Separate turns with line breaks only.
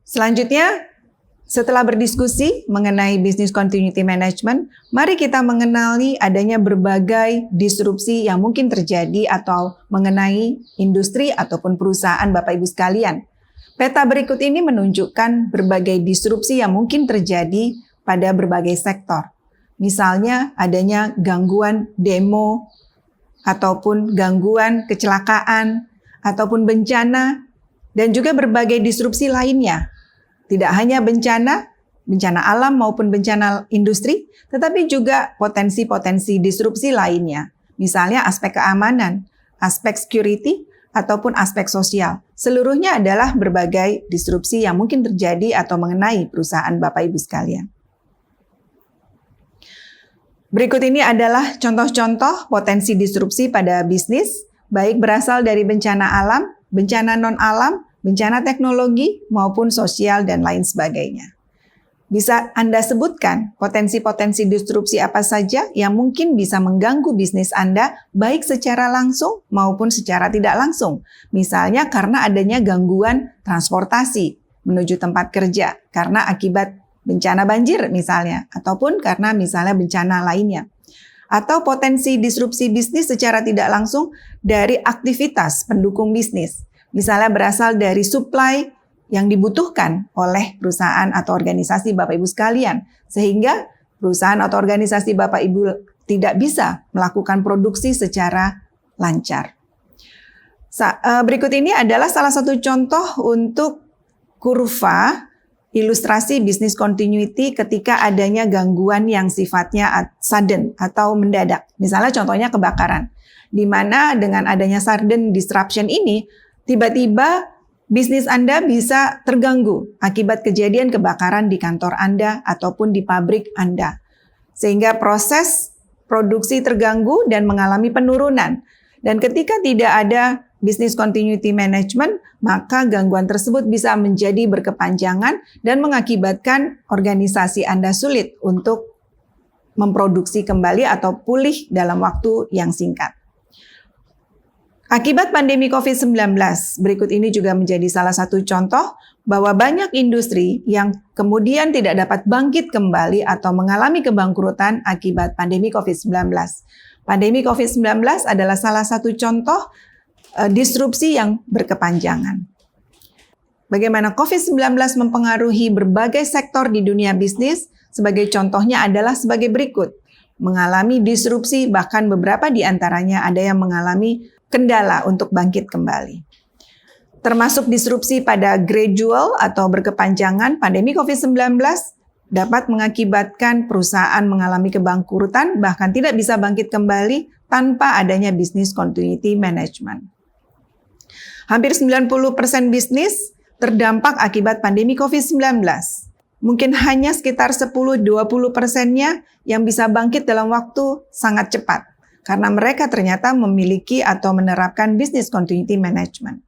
Selanjutnya, setelah berdiskusi mengenai business continuity management, mari kita mengenali adanya berbagai disrupsi yang mungkin terjadi atau mengenai industri ataupun perusahaan Bapak Ibu sekalian. Peta berikut ini menunjukkan berbagai disrupsi yang mungkin terjadi pada berbagai sektor. Misalnya adanya gangguan demo, ataupun gangguan kecelakaan, ataupun bencana, dan juga berbagai disrupsi lainnya. Tidak hanya bencana alam maupun bencana industri, tetapi juga potensi-potensi disrupsi lainnya. Misalnya aspek keamanan, aspek security, ataupun aspek sosial. Seluruhnya adalah berbagai disrupsi yang mungkin terjadi atau mengenai perusahaan Bapak Ibu sekalian. Berikut ini adalah contoh-contoh potensi disrupsi pada bisnis, baik berasal dari bencana alam, bencana non-alam, bencana teknologi, maupun sosial dan lain sebagainya. Bisa Anda sebutkan potensi-potensi disrupsi apa saja yang mungkin bisa mengganggu bisnis Anda, baik secara langsung maupun secara tidak langsung. Misalnya karena adanya gangguan transportasi menuju tempat kerja, karena akibat bencana banjir misalnya, ataupun karena misalnya bencana lainnya. Atau potensi disrupsi bisnis secara tidak langsung dari aktivitas pendukung bisnis. Misalnya berasal dari supply yang dibutuhkan oleh perusahaan atau organisasi Bapak Ibu sekalian. Sehingga perusahaan atau organisasi Bapak Ibu tidak bisa melakukan produksi secara lancar. Berikut ini adalah salah satu contoh untuk kurva ilustrasi business continuity ketika adanya gangguan yang sifatnya sudden atau mendadak. Misalnya contohnya kebakaran. Di mana dengan adanya sudden disruption ini, tiba-tiba bisnis Anda bisa terganggu akibat kejadian kebakaran di kantor Anda ataupun di pabrik Anda. Sehingga proses produksi terganggu dan mengalami penurunan. Dan ketika tidak ada business continuity management, maka gangguan tersebut bisa menjadi berkepanjangan dan mengakibatkan organisasi Anda sulit untuk memproduksi kembali atau pulih dalam waktu yang singkat. Akibat pandemi COVID-19, berikut ini juga menjadi salah satu contoh bahwa banyak industri yang kemudian tidak dapat bangkit kembali atau mengalami kebangkrutan akibat pandemi COVID-19. Pandemi COVID-19 adalah salah satu contoh disrupsi yang berkepanjangan. Bagaimana COVID-19 mempengaruhi berbagai sektor di dunia bisnis, sebagai contohnya adalah sebagai berikut. Mengalami disrupsi, bahkan beberapa di antaranya ada yang mengalami kendala untuk bangkit kembali. Termasuk disrupsi pada gradual atau berkepanjangan, pandemi COVID-19 dapat mengakibatkan perusahaan mengalami kebangkrutan, bahkan tidak bisa bangkit kembali tanpa adanya business continuity management. Hampir 90% bisnis terdampak akibat pandemi COVID-19. Mungkin hanya sekitar 10-20%-nya yang bisa bangkit dalam waktu sangat cepat. Karena mereka ternyata memiliki atau menerapkan business continuity management.